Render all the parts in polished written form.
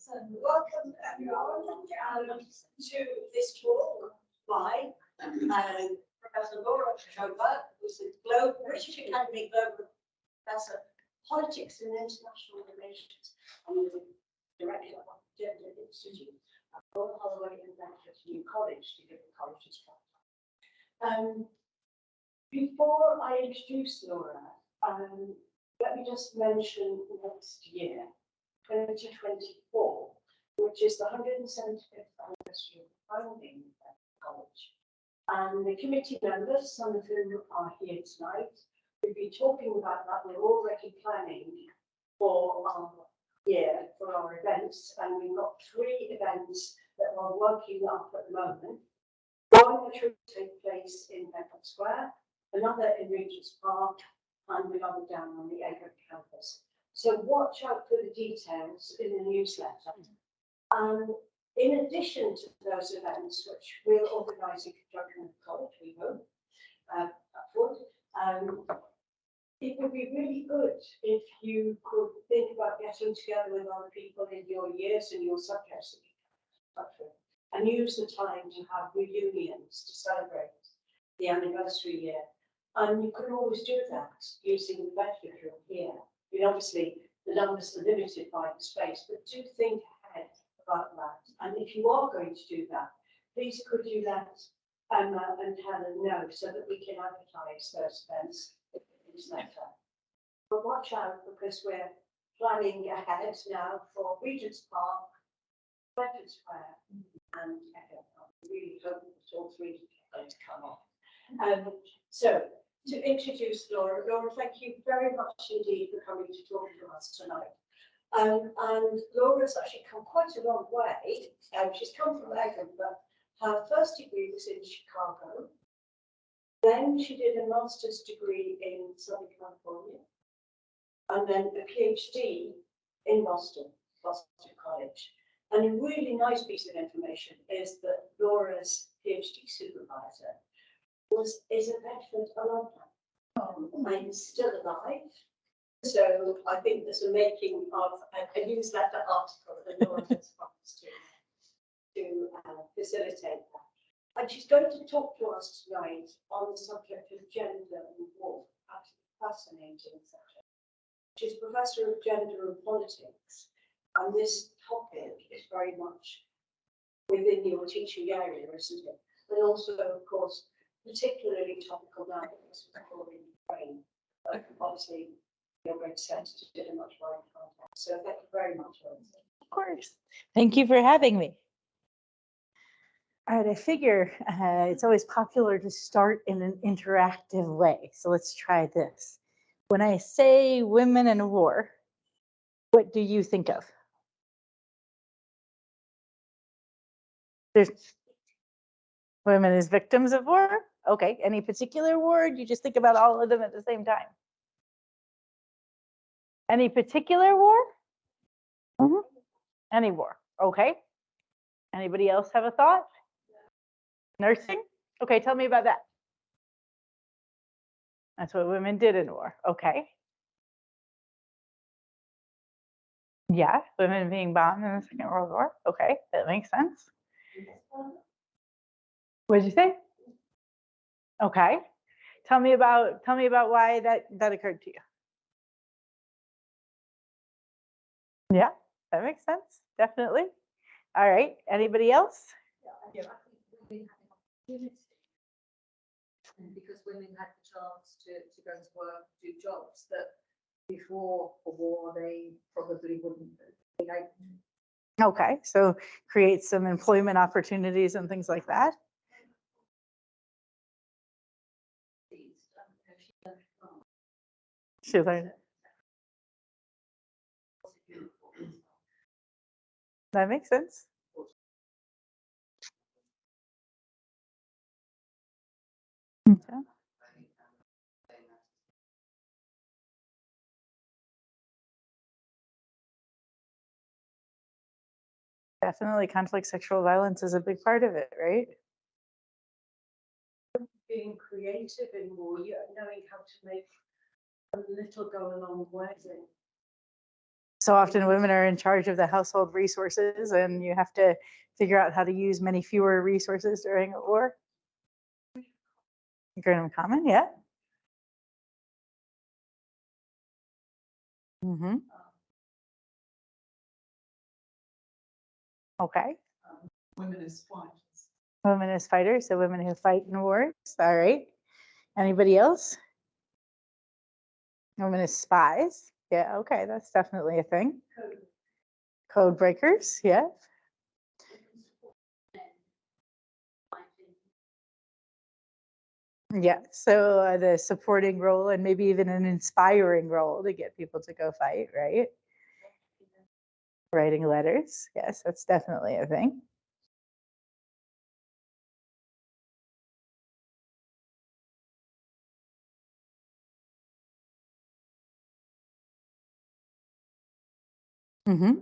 So welcome everyone to this talk by Professor Laura Sjoberg, who's a British Academy Global Professor, Politics and International Relations, and the Director of the Gender Institute at Holloway and Bedford College to give the college its time. Before I introduce Laura, let me just mention next year, 2024, which is the 175th anniversary of the founding of the college. And the committee members, some of whom are here tonight, we'll be talking about that. We're already planning for our year, for our events, and we've got 3 events that we're working up at the moment. One which will take place in Bedford Square, another in Regent's Park, and another down on the Edward campus. So watch out for the details in the newsletter. In addition to those events, which we'll organise in conjunction with the college, we hope, it would be really good if you could think about getting together with other people in your years and your subjects and use the time to have reunions to celebrate the anniversary year. And you can always do that using the Bedford room here. I mean, obviously, the numbers are limited by the space, but do think ahead about that. And if you are going to do that, please could you let Emma and Helen know so that we can advertise those events in the newsletter. But watch out, because we're planning ahead now for Regent's Park, Bedford Square, and I really hope that all 3 are going to come off. So, to introduce Laura. Laura, thank you very much indeed for coming to talk to us tonight. And Laura's actually come quite a long way. She's come from Edinburgh. Her first degree was in Chicago. Then she did a master's degree in Southern California. And then a PhD in Boston College. And a really nice piece of information is that Laura's PhD supervisor is a Bedford alumni. I'm still alive, so I think there's a making of a newsletter article that Laura has promised to facilitate that. And she's going to talk to us tonight on the subject of gender and war, absolutely fascinating subject. She's Professor of Gender and Politics, and this topic is very much within your teaching area, isn't it? And also, of course, particularly topical now because it's in Ukraine. Obviously, you're very sensitive in a much wider context. So thank you very much, Lindsay. Of course. Thank you for having me. All right, I figure it's always popular to start in an interactive way. So let's try this. When I say women in war, what do you think of? There's women as victims of war? Okay, any particular word? You just think about all of them at the same time. Any particular war? Mm-hmm. Any war, okay. Anybody else have a thought? Nursing? Okay, tell me about that. That's what women did in war, okay. Yeah, women being bombed in the Second World War, okay, that makes sense. What did you say? Okay, tell me about why that occurred to you. Yeah, that makes sense, definitely. All right, anybody else? Yeah, I think women had an opportunity, and because women had the chance to go to work, do jobs that before the war they probably wouldn't be able to. Okay, so create some employment opportunities and things like that. She learned. That makes sense. Okay. Definitely conflict sexual violence is a big part of it, right? Being creative in war, knowing how to make a little go a long way. So often women are in charge of the household resources, and you have to figure out how to use many fewer resources during a war. Grown common, yeah. Mm-hmm. Okay. Women as fighters. Women as fighters, so women who fight in wars. All right. Anybody else? Women as spies. Yeah, okay, that's definitely a thing. Code breakers, yeah. Yeah, so the supporting role and maybe even an inspiring role to get people to go fight, right? Writing letters, yes, that's definitely a thing. Mm-hmm.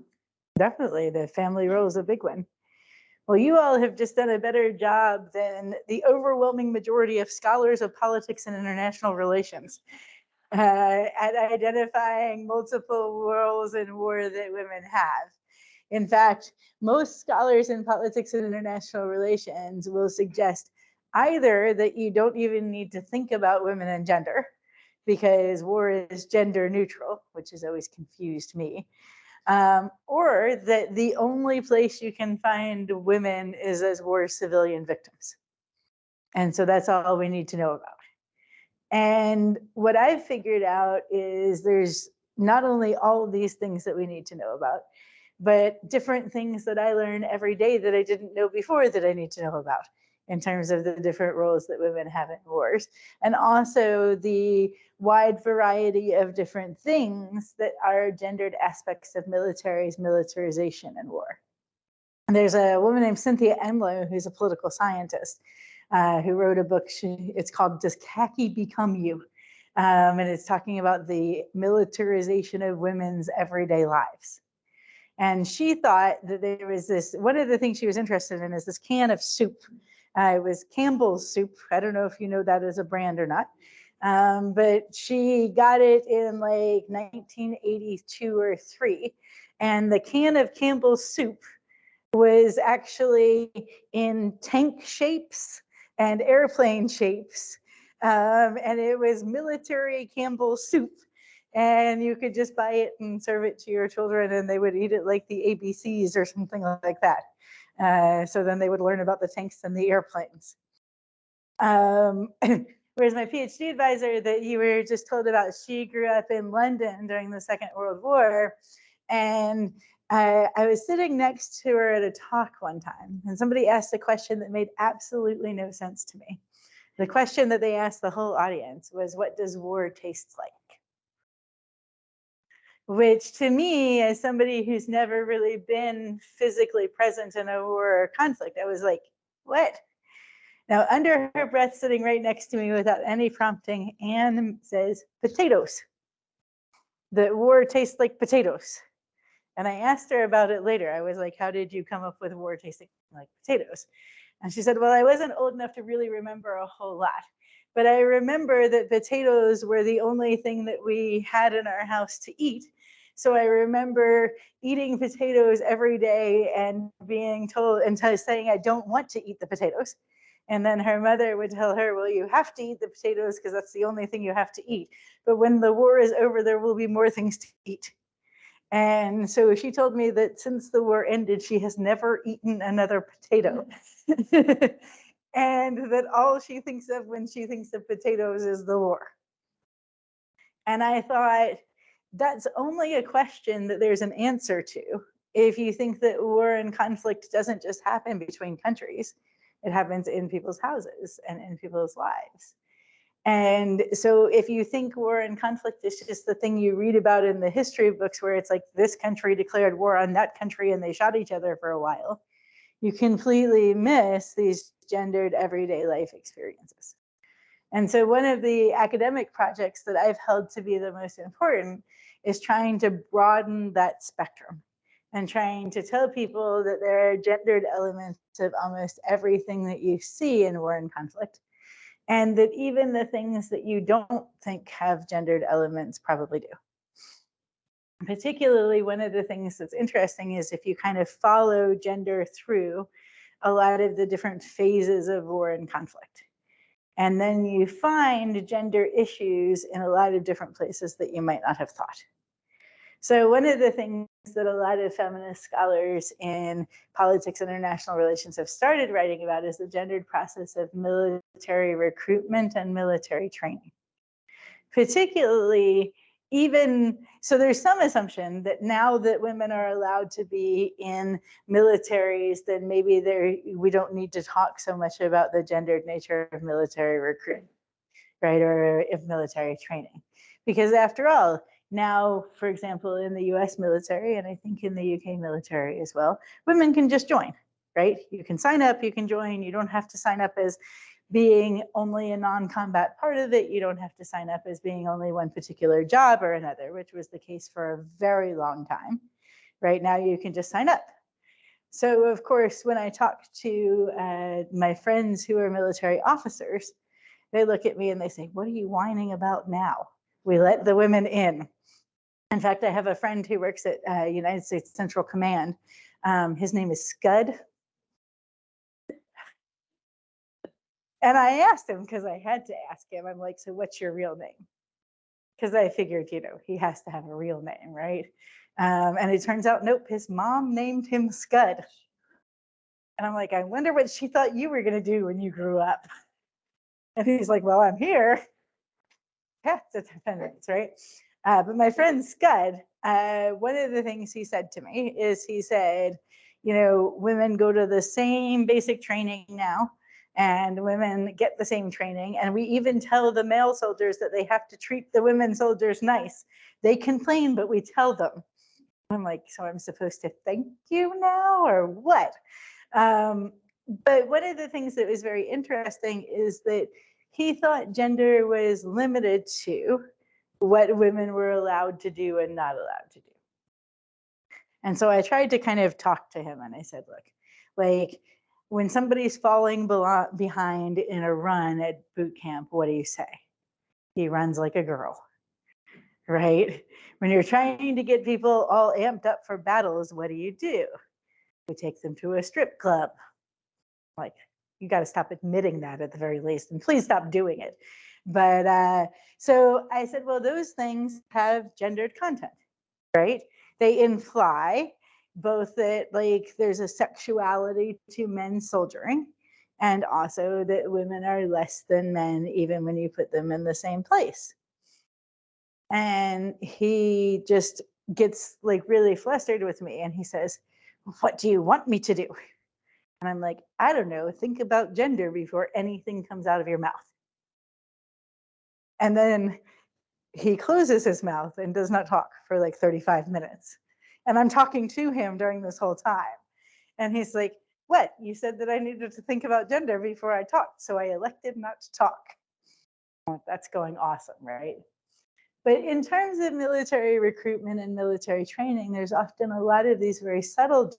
Definitely, the family role is a big one. Well, you all have just done a better job than the overwhelming majority of scholars of politics and international relations at identifying multiple roles in war that women have. In fact, most scholars in politics and international relations will suggest either that you don't even need to think about women and gender because war is gender neutral, which has always confused me, or that the only place you can find women is as war civilian victims. And so that's all we need to know about. And what I've figured out is there's not only all of these things that we need to know about, but different things that I learn every day that I didn't know before that I need to know about in terms of the different roles that women have in wars, and also the wide variety of different things that are gendered aspects of militarization and war. And there's a woman named Cynthia Enloe who's a political scientist who wrote a book. It's called Does Khaki Become You? And it's talking about the militarization of women's everyday lives. And she thought that there was this, one of the things she was interested in is this can of soup. It was Campbell's soup. I don't know if you know that as a brand or not. But she got it in like 1982 or 3. And the can of Campbell's soup was actually in tank shapes and airplane shapes. And it was military Campbell's soup. And you could just buy it and serve it to your children, and they would eat it like the ABCs or something like that. So then they would learn about the tanks and the airplanes. Whereas my PhD advisor that you were just told about, she grew up in London during the Second World War. And I was sitting next to her at a talk one time, and somebody asked a question that made absolutely no sense to me. The question that they asked the whole audience was, what does war taste like? Which to me, as somebody who's never really been physically present in a war or conflict, I was like, what? Now, under her breath, sitting right next to me without any prompting, Anne says, potatoes. The war tastes like potatoes. And I asked her about it later. I was like, how did you come up with war tasting like potatoes? And she said, well, I wasn't old enough to really remember a whole lot. But I remember that potatoes were the only thing that we had in our house to eat. So I remember eating potatoes every day and being told and saying, I don't want to eat the potatoes. And then her mother would tell her, well, you have to eat the potatoes because that's the only thing you have to eat. But when the war is over, there will be more things to eat. And so she told me that since the war ended, she has never eaten another potato. And that all she thinks of when she thinks of potatoes is the war. And I thought, that's only a question that there's an answer to if you think that war and conflict doesn't just happen between countries. It happens in people's houses and in people's lives. And so if you think war and conflict is just the thing you read about in the history books where it's like this country declared war on that country and they shot each other for a while, you completely miss these gendered everyday life experiences. And so one of the academic projects that I've held to be the most important is trying to broaden that spectrum and trying to tell people that there are gendered elements of almost everything that you see in war and conflict. And that even the things that you don't think have gendered elements probably do. Particularly, one of the things that's interesting is if you kind of follow gender through a lot of the different phases of war and conflict. And then you find gender issues in a lot of different places that you might not have thought. So one of the things that a lot of feminist scholars in politics and international relations have started writing about is the gendered process of military recruitment and military training. Particularly, even, so there's some assumption that now that women are allowed to be in militaries, then maybe we don't need to talk so much about the gendered nature of military recruitment, right, or of military training. Because after all, now, for example, in the US military, and I think in the UK military as well, women can just join, right? You can sign up, you can join, you don't have to sign up as being only a non-combat part of it. You don't have to sign up as being only one particular job or another, which was the case for a very long time. Right now, you can just sign up. So, of course, when I talk to my friends who are military officers, they look at me and they say, "What are you whining about now? We let the women in." In fact, I have a friend who works at United States Central Command. His name is Scud. And I asked him, because I had to ask him, I'm like, "So what's your real name?" Because I figured, he has to have a real name, right? And it turns out, nope, his mom named him Scud. And I'm like, "I wonder what she thought you were going to do when you grew up." And he's like, "Well, I'm here." Yeah, it's independence, right? But my friend Scud, one of the things he said to me is he said, women go to the same basic training now, and women get the same training. And we even tell the male soldiers that they have to treat the women soldiers nice. They complain, but we tell them. I'm like, "So I'm supposed to thank you now or what?" But one of the things that was very interesting is that he thought gender was limited to what women were allowed to do and not allowed to do. And so I tried to kind of talk to him, and I said, "Look, like, when somebody's falling behind in a run at boot camp, what do you say? He runs like a girl, right? When you're trying to get people all amped up for battles, what do? We take them to a strip club." Like, you got to stop admitting that at the very least, and please stop doing it. But so I said, well, those things have gendered content, right? They imply both that, like, there's a sexuality to men soldiering, and also that women are less than men even when you put them in the same place. And he just gets like really flustered with me, and he says, "What do you want me to do?" And I'm like, "I don't know, think about gender before anything comes out of your mouth." And then he closes his mouth and does not talk for like 35 minutes. And I'm talking to him during this whole time. And he's like, "What? You said that I needed to think about gender before I talked, so I elected not to talk." That's going awesome, right? But in terms of military recruitment and military training, there's often a lot of these very subtle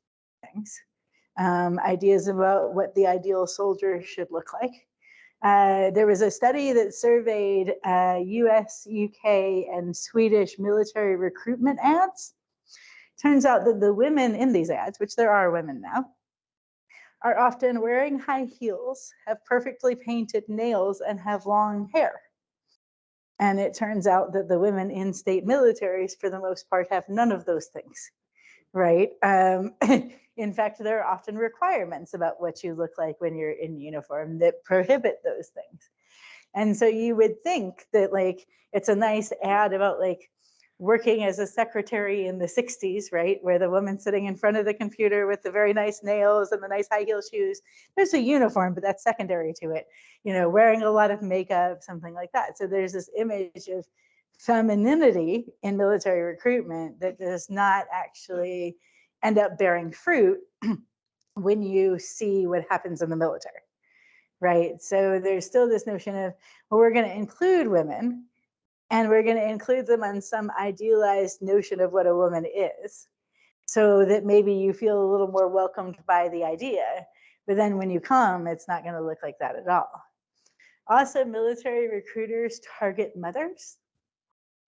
things. Ideas about what the ideal soldier should look like. There was a study that surveyed US, UK, and Swedish military recruitment ads. Turns out that the women in these ads, which there are women now, are often wearing high heels, have perfectly painted nails, and have long hair. And it turns out that the women in state militaries, for the most part, have none of those things, right? In fact, there are often requirements about what you look like when you're in uniform that prohibit those things. And so you would think that, like, it's a nice ad about like working as a secretary in the 60s, right? Where the woman's sitting in front of the computer with the very nice nails and the nice high heel shoes. There's a uniform, but that's secondary to it. Wearing a lot of makeup, something like that. So there's this image of femininity in military recruitment that does not actually end up bearing fruit when you see what happens in the military, right? So there's still this notion of, well, we're going to include women, and we're going to include them on some idealized notion of what a woman is, so that maybe you feel a little more welcomed by the idea. But then when you come, it's not going to look like that at all. Also, military recruiters target mothers.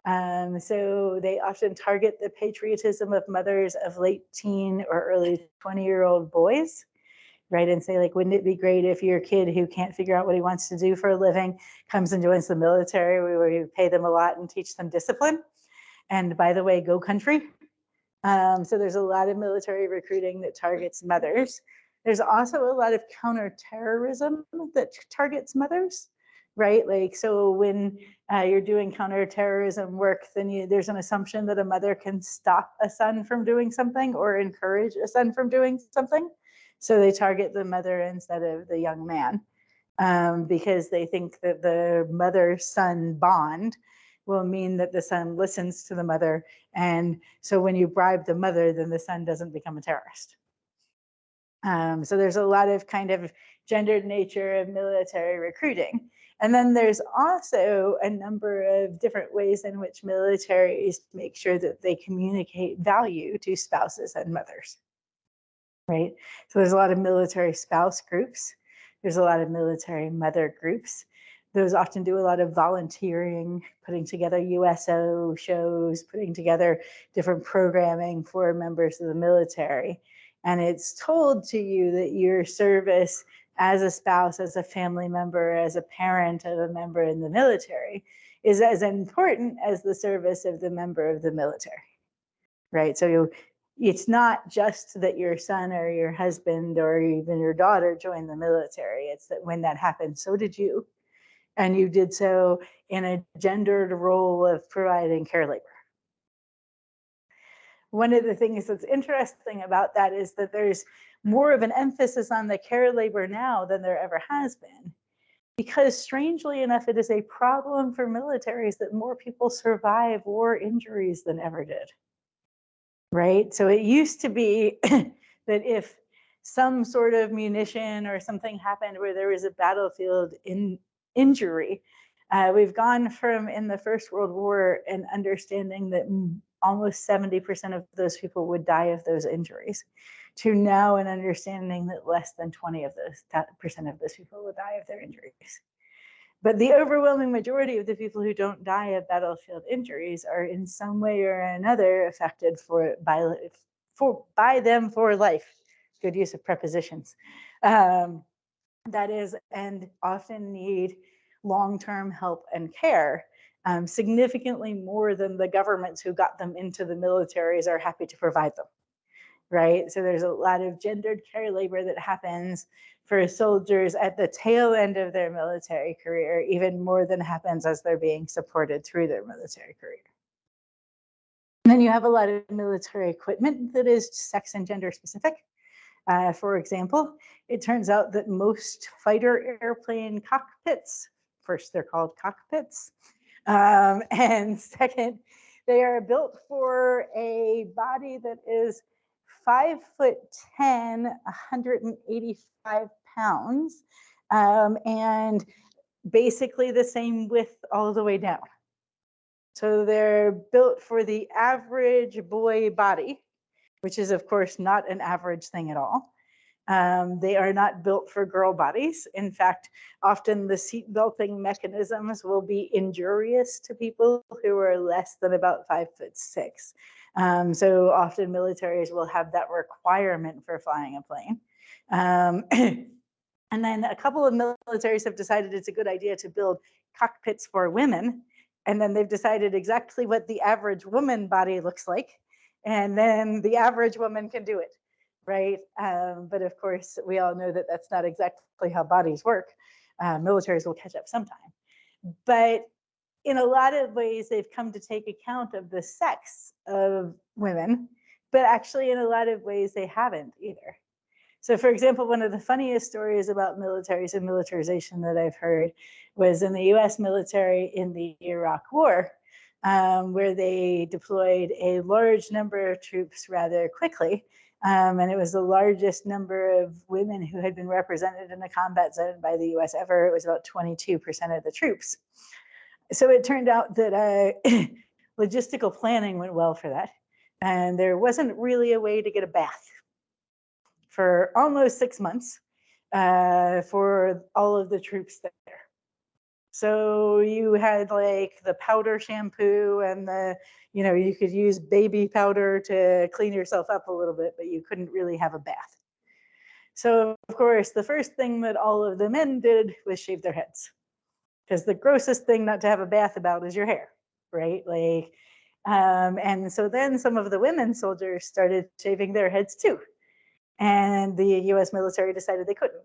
So they often target the patriotism of mothers of late teen or early 20-year-old boys, right? And say, like, wouldn't it be great if your kid who can't figure out what he wants to do for a living comes and joins the military, where we pay them a lot and teach them discipline? And by the way, go country. So there's a lot of military recruiting that targets mothers. There's also a lot of counterterrorism that targets mothers, right? Like, so when you're doing counterterrorism work, then there's an assumption that a mother can stop a son from doing something or encourage a son from doing something. So they target the mother instead of the young man, because they think that the mother-son bond will mean that the son listens to the mother. And so when you bribe the mother, then the son doesn't become a terrorist. So there's a lot of kind of gendered nature of military recruiting. And then there's also a number of different ways in which militaries make sure that they communicate value to spouses and mothers, right? So there's a lot of military spouse groups. There's a lot of military mother groups. Those often do a lot of volunteering, putting together USO shows, putting together different programming for members of the military. And it's told to you that your service as a spouse, as a family member, as a parent of a member in the military is as important as the service of the member of the military, right? So it's not just that your son or your husband or even your daughter joined the military. It's that when that happened, so did you. And you did so in a gendered role of providing care labor. One of the things that's interesting about that is that there's more of an emphasis on the care labor now than there ever has been, because strangely enough, it is a problem for militaries that more people survive war injuries than ever did, right? So it used to be that if some sort of munition or something happened where there was a battlefield injury, we've gone from, in the First World War, an understanding that almost 70% of those people would die of those injuries, to now an understanding that less than 20% of those people would die of their injuries. But the overwhelming majority of the people who don't die of battlefield injuries are in some way or another affected by them for life. Good use of prepositions. That is, and often need long-term help and care, significantly more than the governments who got them into the militaries are happy to provide them, right? So there's a lot of gendered care labor that happens for soldiers at the tail end of their military career, even more than happens as they're being supported through their military career. And then you have a lot of military equipment that is sex and gender specific. For example, it turns out that most fighter airplane cockpits, first, they're called cockpits, and second, they are built for a body that is 5'10", 185 pounds, and basically the same width all the way down. So they're built for the average boy body, which is, of course, not an average thing at all. They are not built for girl bodies. In fact, often the seat belting mechanisms will be injurious to people who are less than about 5'6". So often militaries will have that requirement for flying a plane. And then a couple of militaries have decided it's a good idea to build cockpits for women. And then they've decided exactly what the average woman body looks like. And then the average woman can do it, right? But of course, we all know that that's not exactly how bodies work. Militaries will catch up sometime. But in a lot of ways, they've come to take account of the sex of women, but actually in a lot of ways, they haven't either. So for example, one of the funniest stories about militaries and militarization that I've heard was in the US military in the Iraq War, where they deployed a large number of troops rather quickly. And it was the largest number of women who had been represented in a combat zone by the US ever. It was about 22% of the troops. So it turned out that logistical planning went well for that. And there wasn't really a way to get a bath for almost 6 months for all of the troops there. So you had like the powder shampoo and the, you could use baby powder to clean yourself up a little bit, but you couldn't really have a bath. So of course, the first thing that all of the men did was shave their heads, because the grossest thing not to have a bath about is your hair, right? Like, and so then some of the women soldiers started shaving their heads too. And the US military decided they couldn't.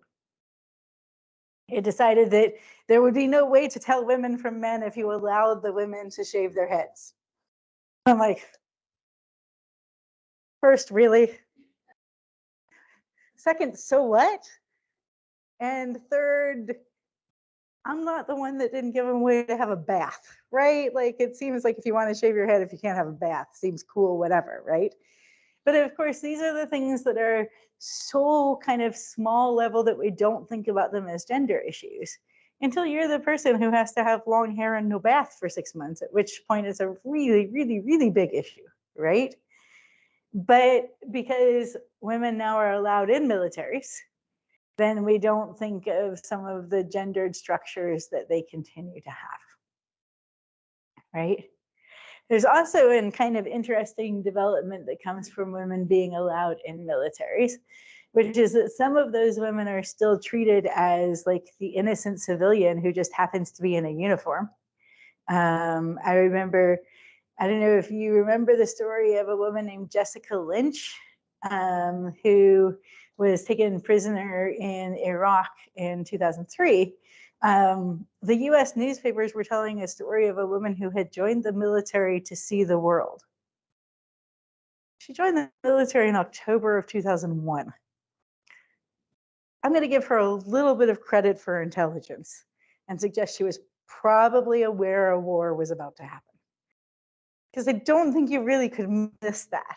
It decided that there would be no way to tell women from men if you allowed the women to shave their heads. I'm like, first, really? Second, so what? And third, I'm not the one that didn't give them a way to have a bath, right? Like, it seems like if you want to shave your head, if you can't have a bath, seems cool, whatever, right? But of course, these are the things that are so kind of small level that we don't think about them as gender issues until you're the person who has to have long hair and no bath for 6 months, at which point it's a really, really, really big issue, right? But because women now are allowed in militaries, then we don't think of some of the gendered structures that they continue to have, right? There's also a kind of interesting development that comes from women being allowed in militaries, which is that some of those women are still treated as like the innocent civilian who just happens to be in a uniform. I remember, I don't know if you remember the story of a woman named Jessica Lynch, who was taken prisoner in Iraq in 2003. The US newspapers were telling a story of a woman who had joined the military to see the world. She joined the military in October of 2001. I'm going to give her a little bit of credit for her intelligence and suggest she was probably aware a war was about to happen. Because I don't think you really could miss that,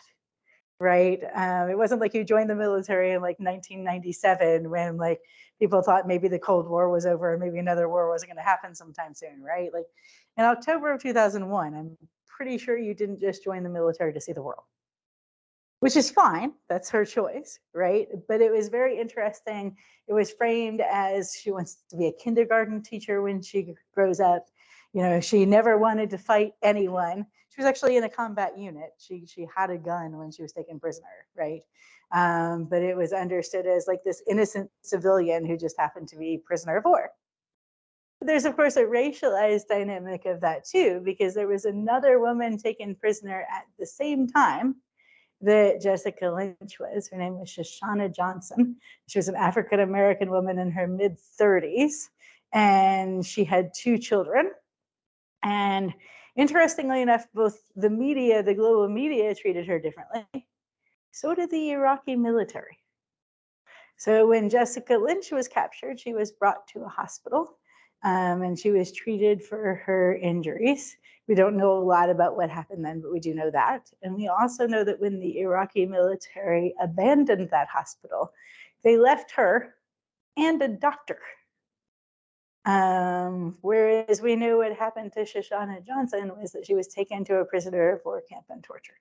right? It wasn't like you joined the military in like 1997 when like people thought maybe the Cold War was over and maybe another war wasn't going to happen sometime soon, right? Like in October of 2001, I'm pretty sure you didn't just join the military to see the world, which is fine. That's her choice, right? But it was very interesting. It was framed as she wants to be a kindergarten teacher when she grows up. She never wanted to fight anyone. She was actually in a combat unit. She had a gun when she was taken prisoner, right? But it was understood as like this innocent civilian who just happened to be prisoner of war. There's of course a racialized dynamic of that too, because there was another woman taken prisoner at the same time that Jessica Lynch was. Her name was Shoshana Johnson. She was an African-American woman in her mid-30s, and she had 2 children. And interestingly enough, both the media, the global media, treated her differently. So did the Iraqi military. So when Jessica Lynch was captured, she was brought to a hospital, and she was treated for her injuries. We don't know a lot about what happened then, but we do know that. And we also know that when the Iraqi military abandoned that hospital, they left her and a doctor. Whereas we know what happened to Shoshana Johnson was that she was taken to a prisoner of war camp and tortured.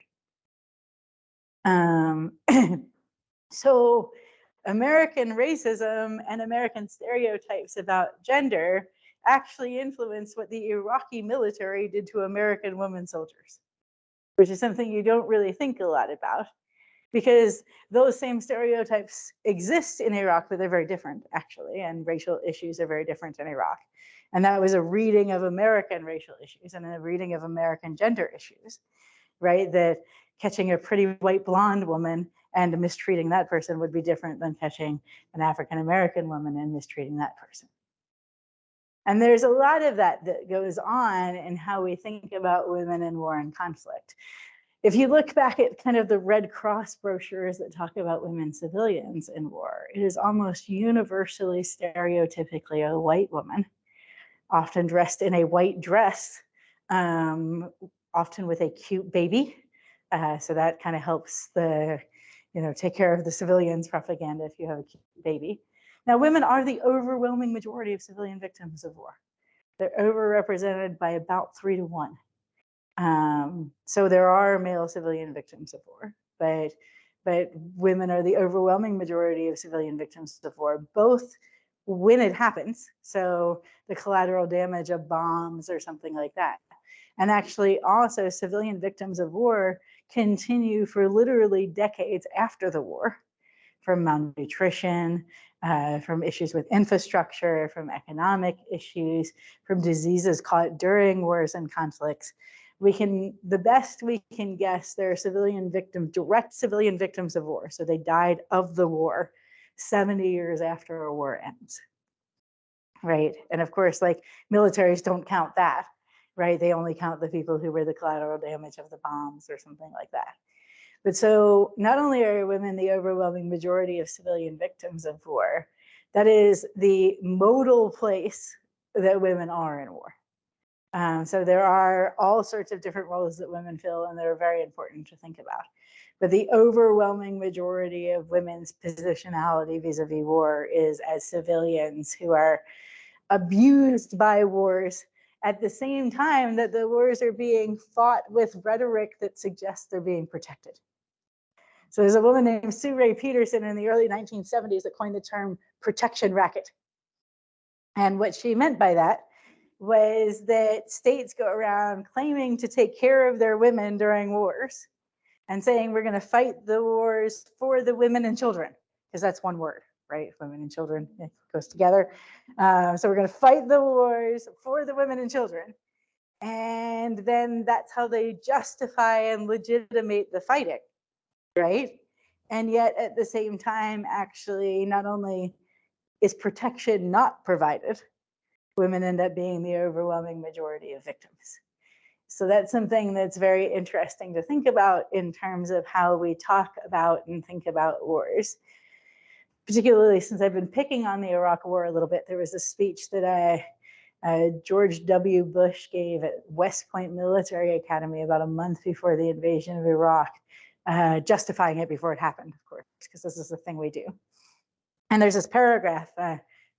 So American racism and American stereotypes about gender actually influenced what the Iraqi military did to American women soldiers, which is something you don't really think a lot about, because those same stereotypes exist in Iraq, but they're very different actually, and racial issues are very different in Iraq. And that was a reading of American racial issues and a reading of American gender issues, right? That catching a pretty white blonde woman and mistreating that person would be different than catching an African-American woman and mistreating that person. And there's a lot of that that goes on in how we think about women in war and conflict. If you look back at kind of the Red Cross brochures that talk about women civilians in war, it is almost universally stereotypically a white woman, often dressed in a white dress, often with a cute baby. So that kind of helps take care of the civilians propaganda if you have a cute baby. Now, women are the overwhelming majority of civilian victims of war. They're overrepresented by about 3 to 1. So there are male civilian victims of war, but women are the overwhelming majority of civilian victims of war, both when it happens. So the collateral damage of bombs or something like that. And actually also civilian victims of war continue for literally decades after the war, from malnutrition, from issues with infrastructure, from economic issues, from diseases caught during wars and conflicts. The best we can guess, there are civilian victims, direct civilian victims of war. So they died of the war 70 years after a war ends, right? And of course, like, militaries don't count that, right? They only count the people who were the collateral damage of the bombs or something like that. But so not only are women the overwhelming majority of civilian victims of war, that is the modal place that women are in war. So there are all sorts of different roles that women fill, and they're very important to think about. But the overwhelming majority of women's positionality vis-a-vis war is as civilians who are abused by wars at the same time that the wars are being fought with rhetoric that suggests they're being protected. So there's a woman named Sue Ray Peterson in the early 1970s that coined the term protection racket. And what she meant by that was that states go around claiming to take care of their women during wars and saying we're going to fight the wars for the women and children, because that's one word, right? Women and children, it goes together. So we're going to fight the wars for the women and children. And then that's how they justify and legitimate the fighting, right? And yet at the same time, actually, not only is protection not provided, women end up being the overwhelming majority of victims. So that's something that's very interesting to think about in terms of how we talk about and think about wars. Particularly since I've been picking on the Iraq War a little bit, there was a speech that George W. Bush gave at West Point Military Academy about a month before the invasion of Iraq, justifying it before it happened, of course, because this is the thing we do. And there's this paragraph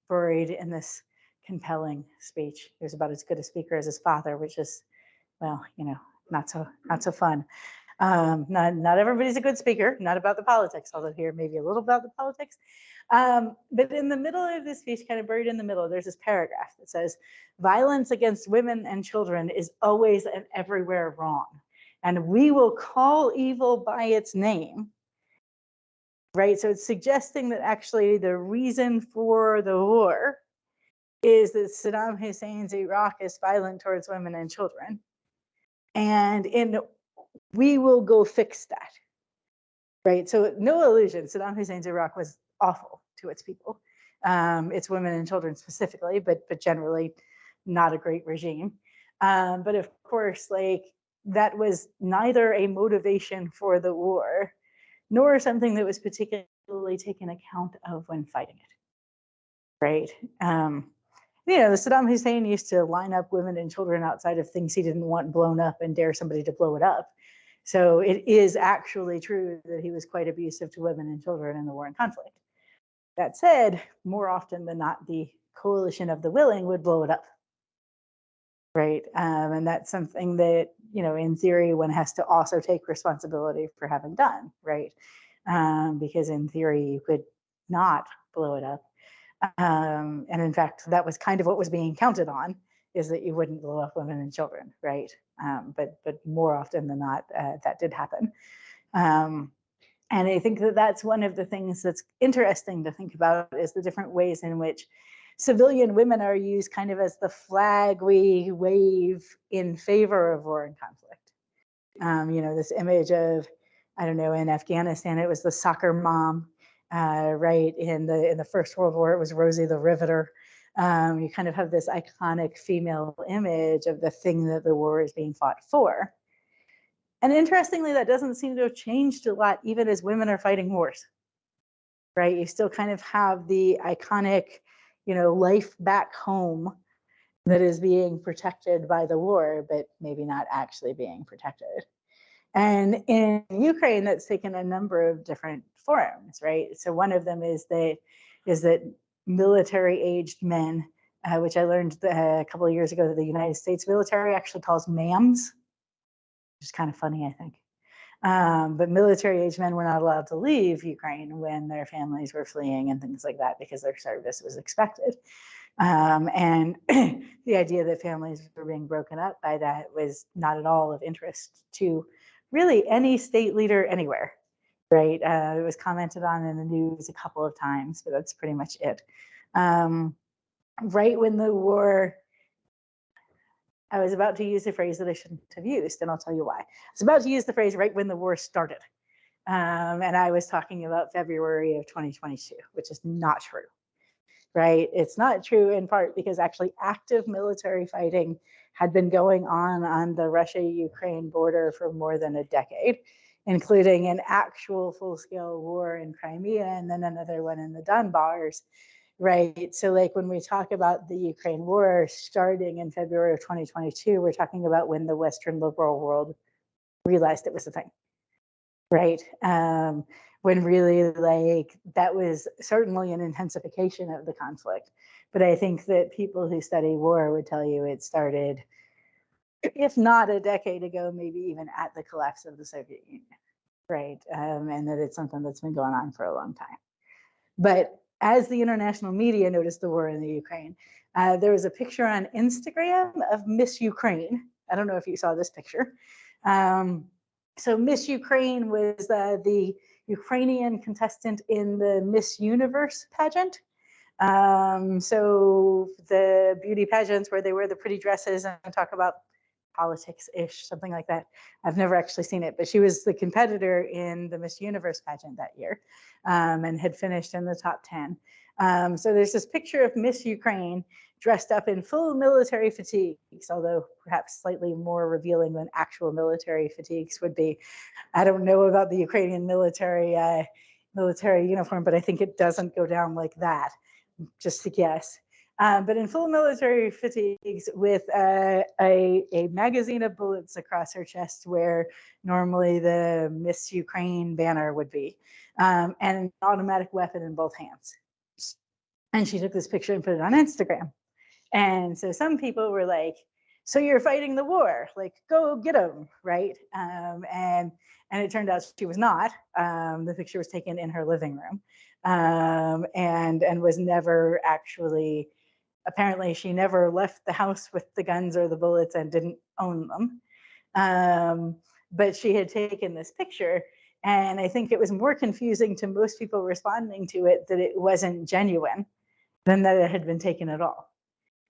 buried in this compelling speech. He was about as good a speaker as his father, which is, well, you know, not so fun. Not everybody's a good speaker, not about the politics, although here maybe a little about the politics. But in the middle of this speech, kind of buried in the middle, there's this paragraph that says, violence against women and children is always and everywhere wrong. And we will call evil by its name, right? So it's suggesting that actually the reason for the war is that Saddam Hussein's Iraq is violent towards women and children. And we will go fix that, right? So no illusion, Saddam Hussein's Iraq was awful to its people, its women and children specifically, but generally not a great regime. But of course, like, that was neither a motivation for the war, nor something that was particularly taken account of when fighting it, right? You know, Saddam Hussein used to line up women and children outside of things he didn't want blown up and dare somebody to blow it up. So it is actually true that he was quite abusive to women and children in the war and conflict. That said, more often than not, the coalition of the willing would blow it up, right? And that's something that, you know, in theory, one has to also take responsibility for having done, right? Because in theory, you could not blow it up. And in fact, that was kind of what was being counted on, is that you wouldn't blow up women and children, right? But more often than not, that did happen. And I think that that's one of the things that's interesting to think about, is the different ways in which civilian women are used kind of as the flag we wave in favor of war and conflict. You know, this image of, I don't know, in Afghanistan, it was the soccer mom, right? In the First World War, it was Rosie the Riveter. You kind of have this iconic female image of the thing that the war is being fought for. And interestingly, that doesn't seem to have changed a lot, even as women are fighting wars, right? You still kind of have the iconic, you know, life back home that is being protected by the war, but maybe not actually being protected. And in Ukraine, that's taken a number of different forms, right? So one of them is that military-aged men, which I learned a couple of years ago that the United States military actually calls ma'ams, which is kind of funny, I think. But military-age men were not allowed to leave Ukraine when their families were fleeing and things like that because their service was expected. And the idea that families were being broken up by that was not at all of interest to really any state leader anywhere, right? It was commented on in the news a couple of times, but that's pretty much it. Right when the war, I was about to use a phrase that I shouldn't have used, and I'll tell you why. I was about to use the phrase right when the war started. And I was talking about February of 2022, which is not true, right? It's not true in part because actually active military fighting had been going on the Russia-Ukraine border for more than a decade, including an actual full-scale war in Crimea and then another one in the Donbas, right? So like when we talk about the Ukraine war starting in February of 2022, we're talking about when the Western liberal world realized it was a thing, right? When really like that was certainly an intensification of the conflict. But I think that people who study war would tell you it started, if not a decade ago, maybe even at the collapse of the Soviet Union, right? And that it's something that's been going on for a long time. But as the international media noticed the war in the Ukraine, there was a picture on Instagram of Miss Ukraine. I don't know if you saw this picture. So Miss Ukraine was the Ukrainian contestant in the Miss Universe pageant. So the beauty pageants where they wear the pretty dresses and talk about politics-ish, something like that. I've never actually seen it, but she was the competitor in the Miss Universe pageant that year, and had finished in the top 10. So there's this picture of Miss Ukraine dressed up in full military fatigues, although perhaps slightly more revealing than actual military fatigues would be. I don't know about the Ukrainian military uniform, but I think it doesn't go down like that, just a guess. But in full military fatigues with a magazine of bullets across her chest where normally the Miss Ukraine banner would be, and an automatic weapon in both hands. And she took this picture and put it on Instagram. And so some people were like, so you're fighting the war, like go get them, right? And it turned out she was not. The picture was taken in her living room, and was never actually, apparently she never left the house with the guns or the bullets and didn't own them. But she had taken this picture, and I think it was more confusing to most people responding to it that it wasn't genuine than that it had been taken at all.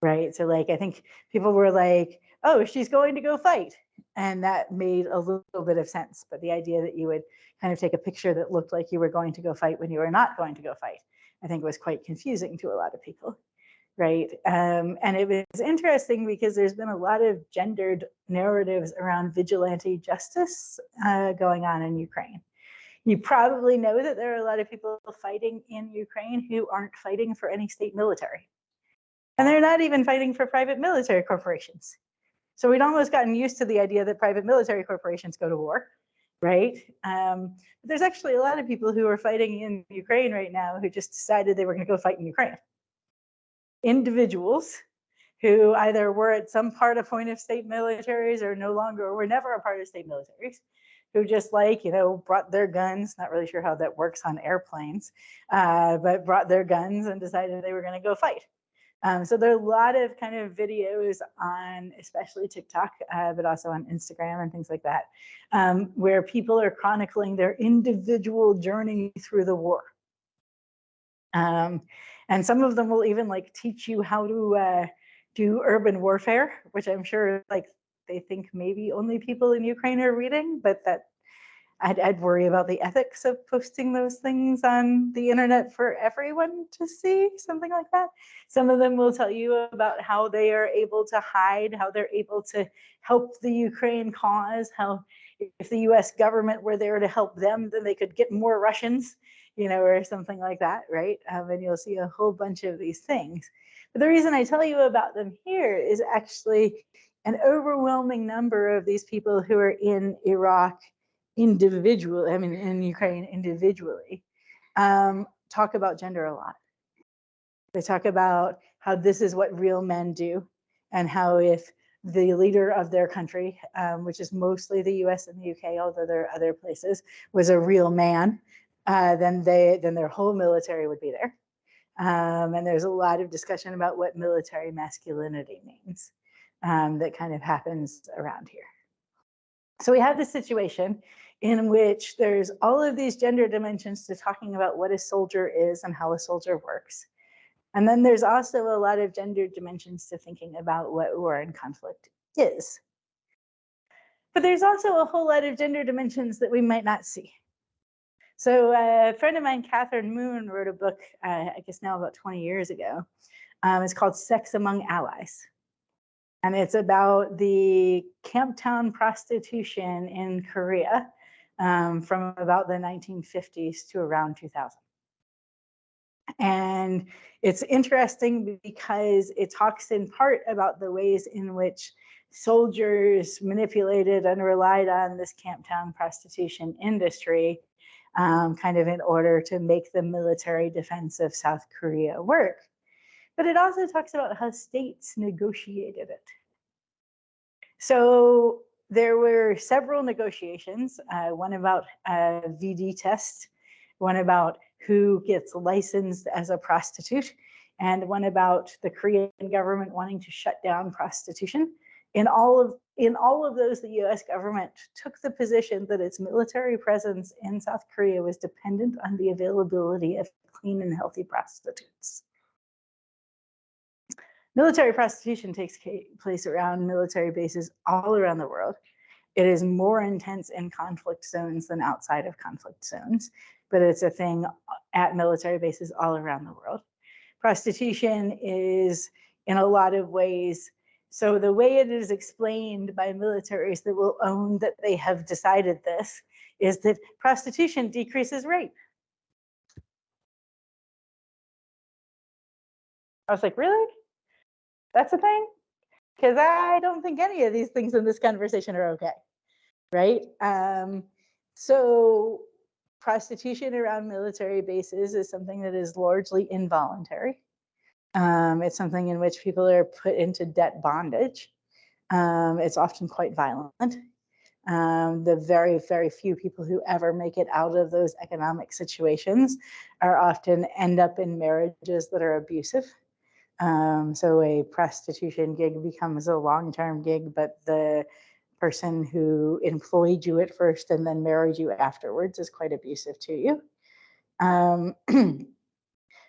Right. So like, I think people were like, oh, she's going to go fight. And that made a little bit of sense. But the idea that you would kind of take a picture that looked like you were going to go fight when you were not going to go fight, I think was quite confusing to a lot of people. Right. And it was interesting because there's been a lot of gendered narratives around vigilante justice going on in Ukraine. You probably know that there are a lot of people fighting in Ukraine who aren't fighting for any state military. And they're not even fighting for private military corporations. So we'd almost gotten used to the idea that private military corporations go to war, right? But there's actually a lot of people who are fighting in Ukraine right now who just decided they were going to go fight in Ukraine. Individuals who either were at some part a point of state militaries or no longer, or were never a part of state militaries, who just like, brought their guns, not really sure how that works on airplanes, but brought their guns and decided they were going to go fight. So there are a lot of kind of videos on, especially TikTok, but also on Instagram and things like that, where people are chronicling their individual journey through the war. And some of them will even like teach you how to do urban warfare, which I'm sure like they think maybe only people in Ukraine are reading, but that I'd worry about the ethics of posting those things on the internet for everyone to see, something like that. Some of them will tell you about how they are able to hide, how they're able to help the Ukraine cause, how if the US government were there to help them, then they could get more Russians, or something like that, right? And you'll see a whole bunch of these things. But the reason I tell you about them here is actually an overwhelming number of these people who are in Iraq individually, in Ukraine individually, talk about gender a lot. They talk about how this is what real men do, and how if the leader of their country, which is mostly the US and the UK, although there are other places, was a real man, then their whole military would be there. And there's a lot of discussion about what military masculinity means that kind of happens around here. So we have this situation in which there's all of these gender dimensions to talking about what a soldier is and how a soldier works. And then there's also a lot of gender dimensions to thinking about what war and conflict is. But there's also a whole lot of gender dimensions that we might not see. So a friend of mine, Catherine Moon, wrote a book, I guess now about 20 years ago. It's called Sex Among Allies. And it's about the Camptown prostitution in Korea from about the 1950s to around 2000. And it's interesting because it talks in part about the ways in which soldiers manipulated and relied on this Camptown prostitution industry kind of in order to make the military defense of South Korea work. But it also talks about how states negotiated it. So there were several negotiations, one about VD test, one about who gets licensed as a prostitute, and one about the Korean government wanting to shut down prostitution. In all of those, the US government took the position that its military presence in South Korea was dependent on the availability of clean and healthy prostitutes. Military prostitution takes place around military bases all around the world. It is more intense in conflict zones than outside of conflict zones, but it's a thing at military bases all around the world. Prostitution is, in a lot of ways, so the way it is explained by militaries that will own that they have decided this is that prostitution decreases rape. I was like, really? That's a thing? Because I don't think any of these things in this conversation are okay, right? So prostitution around military bases is something that is largely involuntary. It's something in which people are put into debt bondage. It's often quite violent. The very, very few people who ever make it out of those economic situations are often end up in marriages that are abusive. So a prostitution gig becomes a long-term gig, but the person who employed you at first and then married you afterwards is quite abusive to you.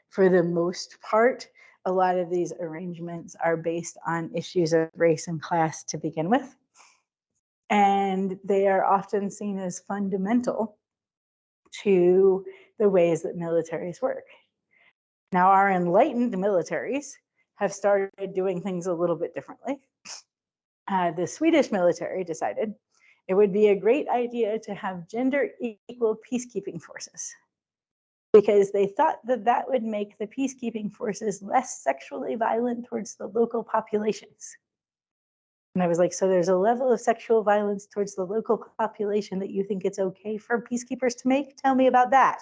For the most part, a lot of these arrangements are based on issues of race and class to begin with. And they are often seen as fundamental to the ways that militaries work. Now, our enlightened militaries have started doing things a little bit differently. The Swedish military decided it would be a great idea to have gender equal peacekeeping forces because they thought that that would make the peacekeeping forces less sexually violent towards the local populations. And I was like, so there's a level of sexual violence towards the local population that you think it's okay for peacekeepers to make? Tell me about that.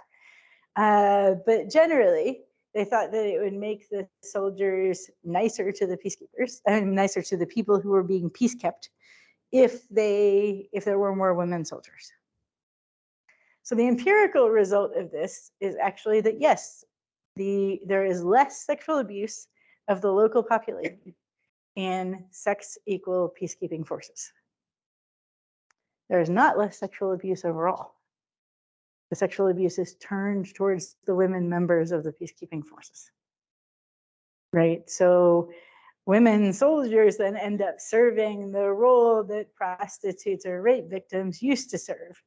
But generally, they thought that it would make the soldiers nicer to the peacekeepers, and nicer to the people who were being peace kept if there were more women soldiers. So the empirical result of this is actually that yes, there is less sexual abuse of the local population in sex equal peacekeeping forces. There is not less sexual abuse overall. The sexual abuse is turned towards the women members of the peacekeeping forces, right? So women soldiers then end up serving the role that prostitutes or rape victims used to serve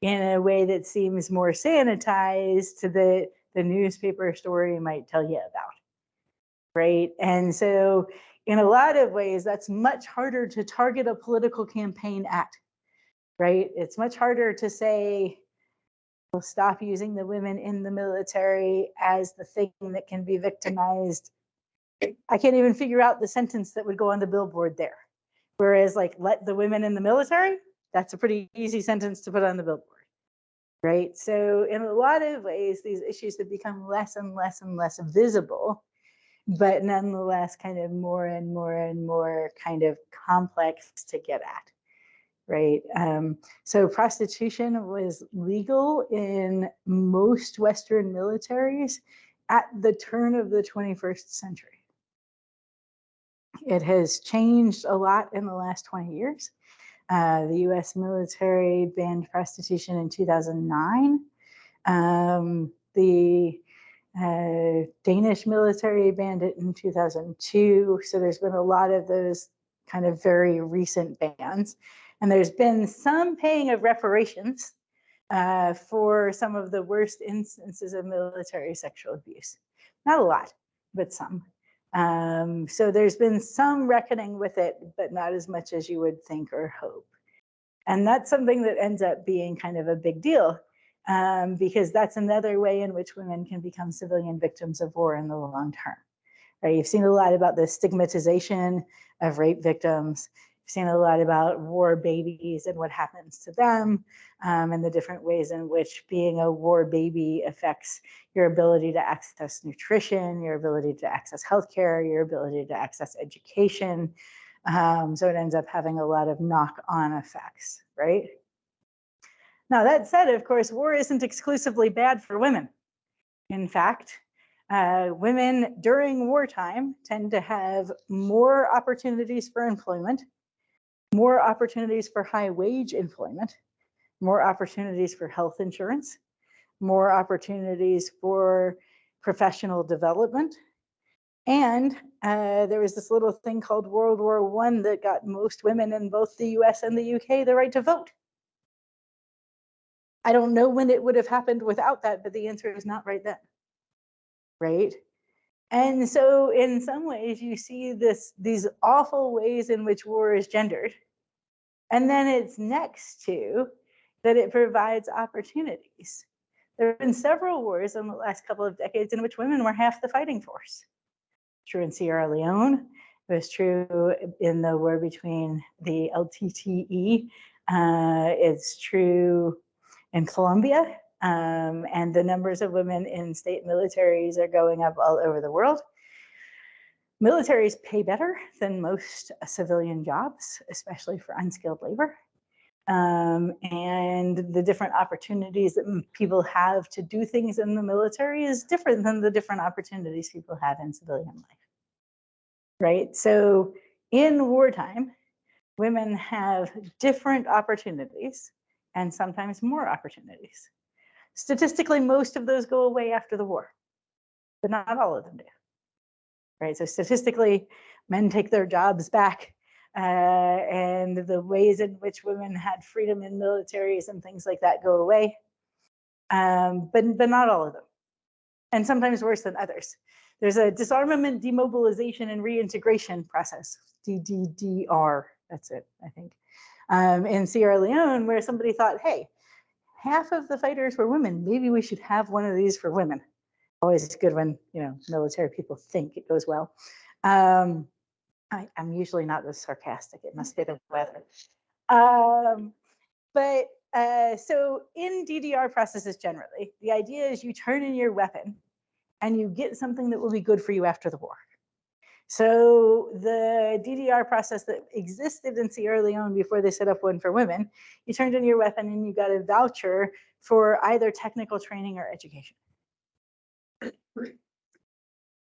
in a way that seems more sanitized to the newspaper story might tell you about, right? And so in a lot of ways, that's much harder to target a political campaign at, right? It's much harder to say, we'll stop using the women in the military as the thing that can be victimized. I can't even figure out the sentence that would go on the billboard there. Whereas like, let the women in the military, that's a pretty easy sentence to put on the billboard, right? So in a lot of ways, these issues have become less and less and less visible but nonetheless kind of more and more and more kind of complex to get at, right? So prostitution was legal in most Western militaries at the turn of the 21st century. It has changed a lot in the last 20 years. The US military banned prostitution in 2009. The Danish military banned it in 2002. So there's been a lot of those kind of very recent bans. And there's been some paying of reparations for some of the worst instances of military sexual abuse. Not a lot, but some. So there's been some reckoning with it, but not as much as you would think or hope. And that's something that ends up being kind of a big deal, because that's another way in which women can become civilian victims of war in the long term. Right? You've seen a lot about the stigmatization of rape victims. You've seen a lot about war babies and what happens to them, and the different ways in which being a war baby affects your ability to access nutrition, your ability to access healthcare, your ability to access education. So it ends up having a lot of knock-on effects, right? Now, that said, of course, war isn't exclusively bad for women. In fact, women during wartime tend to have more opportunities for employment, more opportunities for high wage employment, more opportunities for health insurance, more opportunities for professional development. And there was this little thing called World War I that got most women in both the US and the UK the right to vote. I don't know when it would have happened without that, but the answer is not right then, right? And so in some ways you see these awful ways in which war is gendered. And then it's next to that it provides opportunities. There have been several wars in the last couple of decades in which women were half the fighting force. True in Sierra Leone. It was true in the war between the LTTE. It's true in Colombia. And the numbers of women in state militaries are going up all over the world. Militaries pay better than most civilian jobs, especially for unskilled labor. And the different opportunities that people have to do things in the military is different than the different opportunities people have in civilian life, right? So in wartime, women have different opportunities and sometimes more opportunities. Statistically, most of those go away after the war, but not all of them do, right? So statistically, men take their jobs back, and the ways in which women had freedom in militaries and things like that go away, but not all of them, and sometimes worse than others. There's a disarmament, demobilization, and reintegration process, DDDR, that's it, I think, in Sierra Leone, where somebody thought, hey, half of the fighters were women, maybe we should have one of these for women. Always good when, you know, military people think it goes well. I'm usually not this sarcastic, it must be the weather. So in DDR processes generally, the idea is you turn in your weapon and you get something that will be good for you after the war. So the DDR process that existed in Sierra Leone before they set up one for women, you turned in your weapon and you got a voucher for either technical training or education.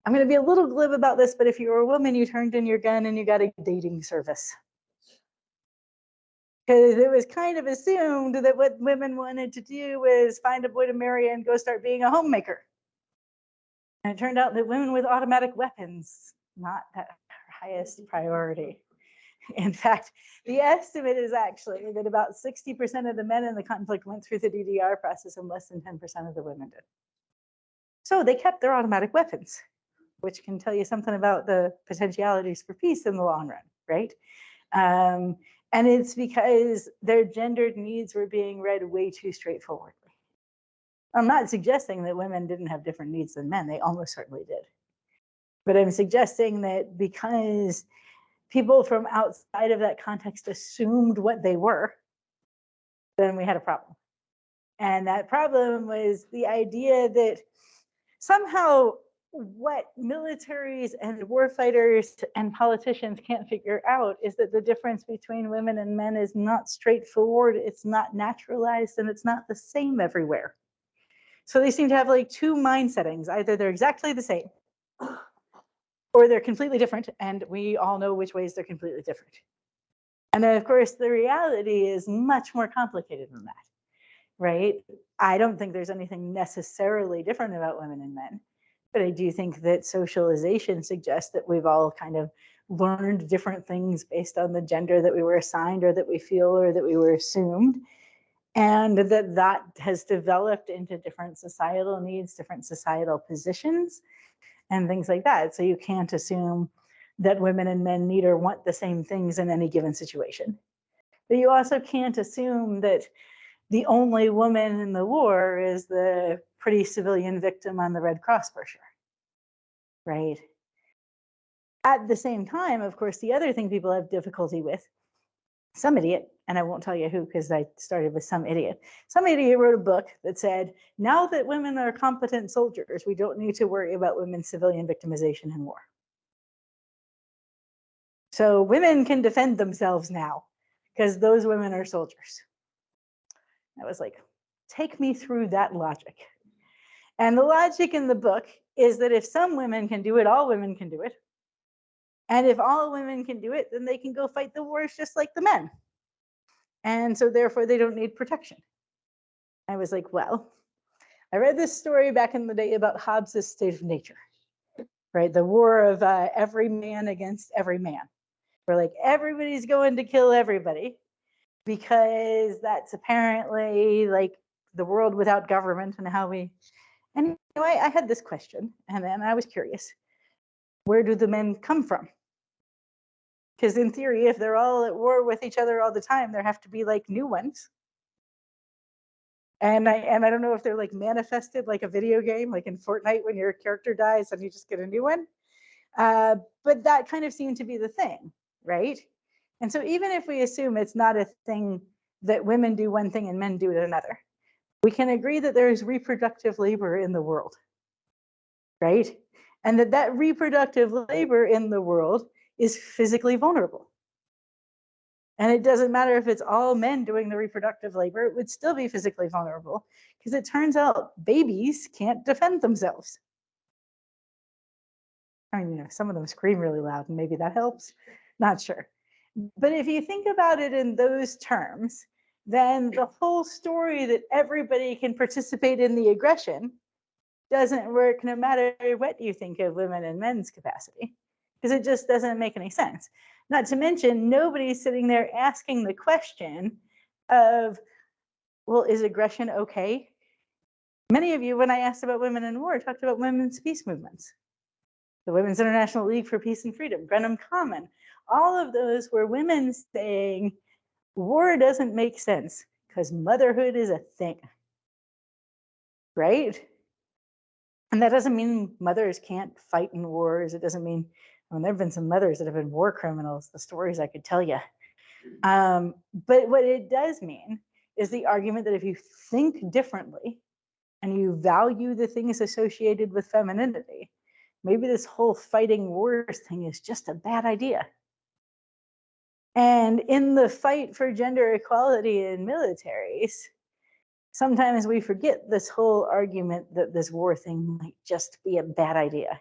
I'm going to be a little glib about this, but if you were a woman, you turned in your gun and you got a dating service. Because it was kind of assumed that what women wanted to do was find a boy to marry and go start being a homemaker. And it turned out that women with automatic weapons, not that highest priority. In fact, the estimate is actually that about 60% of the men in the conflict went through the DDR process and less than 10% of the women did. So they kept their automatic weapons, which can tell you something about the potentialities for peace in the long run, right? And it's because their gendered needs were being read way too straightforwardly. I'm not suggesting that women didn't have different needs than men, they almost certainly did. But I'm suggesting that because people from outside of that context assumed what they were, then we had a problem. And that problem was the idea that somehow what militaries and warfighters and politicians can't figure out is that the difference between women and men is not straightforward, it's not naturalized, and it's not the same everywhere. So they seem to have like two mind settings. Either they're exactly the same, or they're completely different, and we all know which ways they're completely different. And then, of course, the reality is much more complicated than that, right? I don't think there's anything necessarily different about women and men. But I do think that socialization suggests that we've all kind of learned different things based on the gender that we were assigned or that we feel or that we were assumed. And that has developed into different societal needs, different societal positions, and things like that. So you can't assume that women and men need or want the same things in any given situation. But you also can't assume that the only woman in the war is the pretty civilian victim on the Red Cross brochure, right? At the same time, of course, the other thing people have difficulty with, some idiot, and I won't tell you who because I started with some idiot wrote a book that said, now that women are competent soldiers, we don't need to worry about women's civilian victimization in war. So women can defend themselves now because those women are soldiers. I was like, take me through that logic. And the logic in the book is that if some women can do it, all women can do it. And if all women can do it, then they can go fight the wars just like the men. And so therefore they don't need protection. I was like, well, I read this story back in the day about Hobbes' State of Nature, right? The war of every man against every man. Where like everybody's going to kill everybody because that's apparently like the world without government and how we, anyway, I had this question and then I was curious, where do the men come from? Because in theory, if they're all at war with each other all the time, there have to be like new ones. And I don't know if they're like manifested like a video game, like in Fortnite when your character dies and you just get a new one. But that kind of seemed to be the thing, right? And so even if we assume it's not a thing that women do one thing and men do another, we can agree that there is reproductive labor in the world, right? And that reproductive labor in the world is physically vulnerable. And it doesn't matter if it's all men doing the reproductive labor, it would still be physically vulnerable because it turns out babies can't defend themselves. I mean, you know, some of them scream really loud and maybe that helps, not sure. But if you think about it in those terms, then the whole story that everybody can participate in the aggression doesn't work no matter what you think of women and men's capacity, because it just doesn't make any sense. Not to mention, nobody's sitting there asking the question of, well, is aggression okay? Many of you, when I asked about women in war, talked about women's peace movements. The Women's International League for Peace and Freedom, Brenham Common, all of those were women saying, war doesn't make sense because motherhood is a thing, right? And that doesn't mean mothers can't fight in wars. It doesn't mean, well, there have been some mothers that have been war criminals, the stories I could tell you. But what it does mean is the argument that if you think differently and you value the things associated with femininity, maybe this whole fighting wars thing is just a bad idea. And in the fight for gender equality in militaries, sometimes we forget this whole argument that this war thing might just be a bad idea,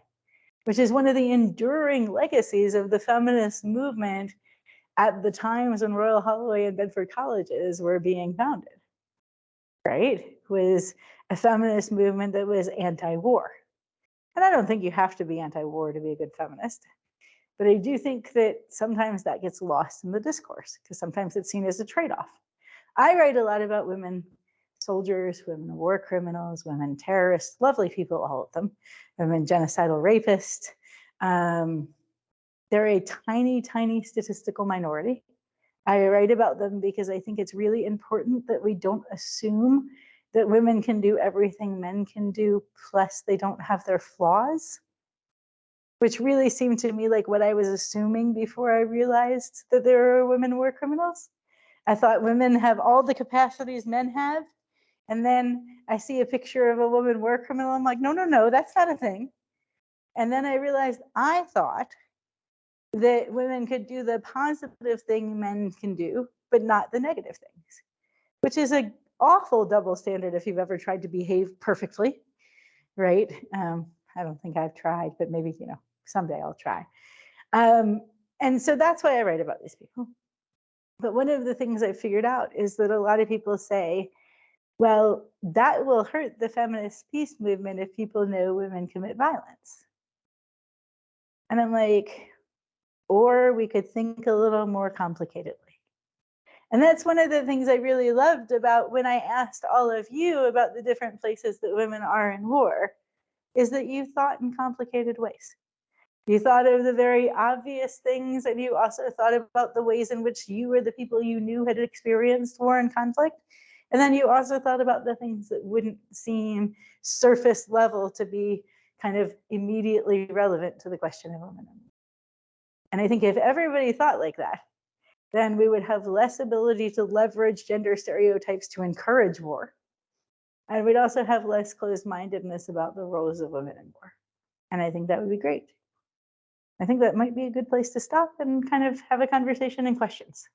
which is one of the enduring legacies of the feminist movement at the times when Royal Holloway and Bedford colleges were being founded, right? Was a feminist movement that was anti-war. And I don't think you have to be anti-war to be a good feminist. But I do think that sometimes that gets lost in the discourse because sometimes it's seen as a trade-off. I write a lot about women soldiers, women war criminals, women terrorists, lovely people, all of them, women genocidal rapists. They're a tiny, tiny statistical minority. I write about them because I think it's really important that we don't assume that women can do everything men can do, plus they don't have their flaws, which really seemed to me like what I was assuming before I realized that there were women war criminals. I thought women have all the capacities men have, and then I see a picture of a woman war criminal. I'm like, no, no, no, that's not a thing. And then I realized I thought that women could do the positive thing men can do, but not the negative things, which is an awful double standard if you've ever tried to behave perfectly, right? I don't think I've tried, but maybe, someday I'll try. And so that's why I write about these people. But one of the things I figured out is that a lot of people say, well, that will hurt the feminist peace movement if people know women commit violence. And I'm like, or we could think a little more complicatedly. And that's one of the things I really loved about when I asked all of you about the different places that women are in war, is that you thought in complicated ways. You thought of the very obvious things, and you also thought about the ways in which you or the people you knew had experienced war and conflict. And then you also thought about the things that wouldn't seem surface level to be kind of immediately relevant to the question of women. And I think if everybody thought like that, then we would have less ability to leverage gender stereotypes to encourage war. And we'd also have less closed-mindedness about the roles of women in war. And I think that would be great. I think that might be a good place to stop and kind of have a conversation and questions.